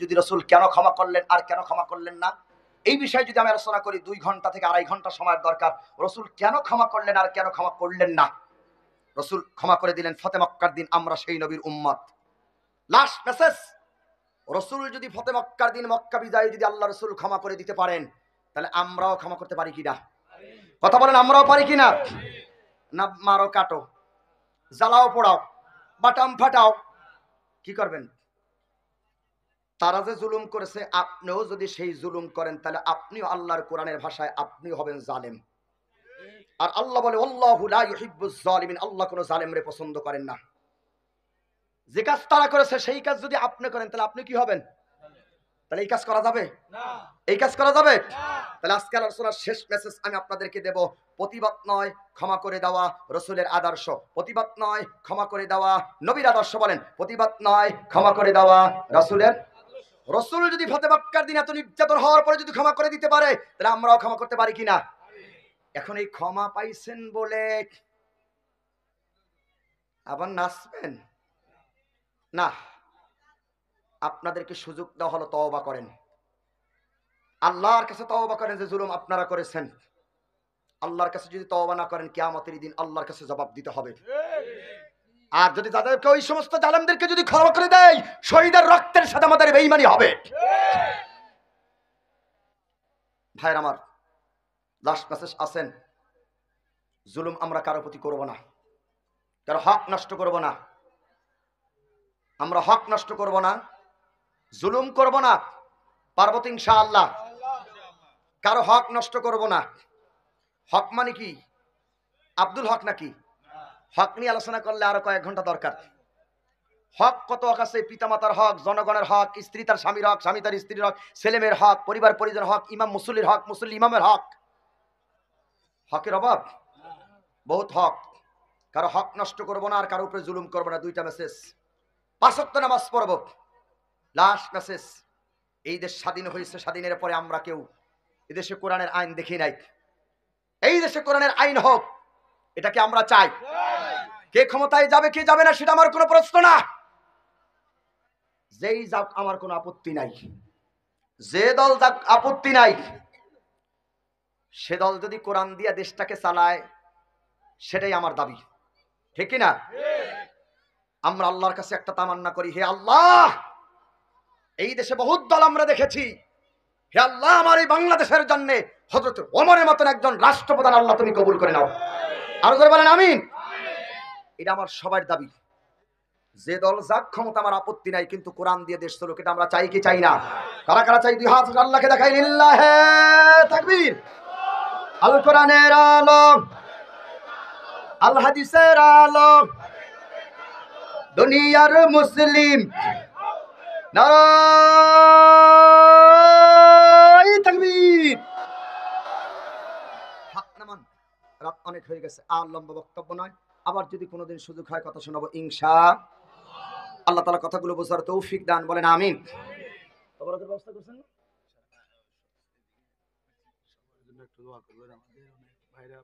যদি রাসূল কেন ক্ষমা করলেন আর কেন ক্ষমা করলেন না, এই বিষয়ে যদি আমি আলোচনা করি 2 ঘন্টা থেকে 2.5 ঘন্টা সময়ের দরকার। রাসূল কেন ক্ষমা করলেন আর কেন ক্ষমা করলেন না। রাসূল ক্ষমা করে দিলেন ফতে মক্কার দিন, আমরা সেই নবীর উম্মত। লাস্ট মেসেজ, রাসূল যদি ফতে মক্কার দিন মক্কা বিজয় যদি আল্লাহ রাসূল ক্ষমা করে দিতে পারেন, তাহলে আমরাও ক্ষমা করতে পারি কিনা? কথা বলেন, আমরাও পারি কিনা? না মারো কাটো, জ্বালাও পোড়াও, বাটাম ফাটাও, কি করবেন? তারা যে জুলুম করেছে আপনিও যদি সেই জুলুম করেন, তাহলে আপনিও আল্লাহর কোরআনের ভাষায় আপনিও হবেন জালেম। আর আল্লাহ বলে আল্লাহু লা ইউহিব্বুজ জালিমিন, আল্লাহ কোন জালেমরে পছন্দ করেন না। যে কাজ তারা করেছে সেই কাজ যদি আপনি করেন, তাহলে আপনি কি হবেন? তাহলে এই কাজ করা যাবে না, এই কাজ করা যাবে না। তাহলে আজকে আলোচনার শেষ মেসেজ আমি আপনাদেরকে দেব, প্রতিবাদ নয় ক্ষমা করে দেওয়া রাসূলের আদর্শ, প্রতিবাদ নয় ক্ষমা করে দেওয়া নবীর আদর্শ। বলেন, প্রতিবাদ নয় ক্ষমা করে দেওয়া রাসূলের। রাসূল যদি ফতে মক্কার দিন এত নির্যাতন হওয়ার পরে যদি ক্ষমা করে দিতে পারে, তাহলে আমরাও ক্ষমা করতে পারি কিনা? এখন এই ক্ষমা পাইছেন বলে আবার নাচবেন না, আপনাদেরকে সুযোগ দেওয়া হলো তওবা করেন, আল্লাহর কাছে তওবা করেন যে জুলুম আপনারা করেছেন। আল্লাহর কাছে যদি তওবা না করেন, কিয়ামতের দিন আল্লাহর কাছে জবাব দিতে হবে। আর যদি তাদেরকে ওই সমস্ত জালেমদেরকে যদি ক্ষমা করে দেয়, শহীদের রক্তের সাথে আমাদের বেঈমানি হবে। ভাইরা আমার, লাস্ট মেসেজ আছেন, জুলুম আমরা কারো প্রতি করব না, কারো হক নষ্ট করব না, আমরা হক নষ্ট করব না, জুলুম করব না, পারবো তো ইনশাআল্লাহ। কারো হক নষ্ট করব না। হক মানে কি? আব্দুল হক নাকি? হক নিয়ে আলোচনা করলে আরো কয়েক ঘন্টা দরকার। হক কত হক আছে, পিতামাতার হক, জনগণের হক, স্ত্রী তার স্বামীর হক, স্বামী তার স্ত্রীর হক, ছেলেমেয়ের হক, পরিবার পরিজন হক, ইমাম মুসল্লির হক, মুসল্লি ইমামের হক। হকের অভাব? বহুত হক। কারো হক নষ্ট করবো না, আর কারো উপরে জুলুম করবো না। 2টা মেসেজ। 5 ওয়াক্ত নামাজ পড়বো। লাস্ট মেসেজ, এই দেশ স্বাধীন হয়েছে, স্বাধীনের পরে আমরা কেউ এদেশে কোরআনের আইন দেখি নাই। এই দেশে কোরআনের আইন হোক, এটাকে আমরা চাই। কে ক্ষমতায় যাবে কে যাবে না সেটা আমার কোনো প্রশ্ন না, যেই যাক আমার কোনো আপত্তি নাই, যে দল যাক আপত্তি নাই। সে দল যদি কোরআন দিয়ে দেশটাকে চালায়, সেটাই আমার দাবি, ঠিক কিনা? আমরা আল্লাহর কাছে একটা তামান্না করি, হে আল্লাহ, এই দেশে বহুত দল আমরা দেখেছি, হে আল্লাহ, আমার এই বাংলাদেশের জন্য হযরত ওমরের মতন একজন রাষ্ট্রপ্রধান আল্লাহ তুমি কবুল করে নাও। আরো জোরে বলেন আমিন। এটা আমার সবার দাবি। যে দল যাক ক্ষমতা আমার আপত্তি নাই, কিন্তু কোরআন দিয়ে দেশ চলুক, এটা আমরা চাই কি চাই না? কারা কারা চাই? 2 হাত আল্লাহকে দেখাই, লিল্লাহে তাকবীর। আল কোরআনের আলো, আল হাদিসের আলো, দুনিয়ার মুসলিম, নারায়ে তাকবীর। হাত নামান, রাত অনেক হয়ে গেছে, আর লম্বা বক্তব্য নয়। আবার যদি কোনোদিন সুযোগ হয় কথা শোনাবো ইনশাআল্লাহ। আল্লাহ তাআলা কথাগুলো বোঝার তৌফিক দান, বলেন আমিন। খবরের ব্যবস্থা করছেন না? একটু দোয়া করবেন আমাদের ভাইরা।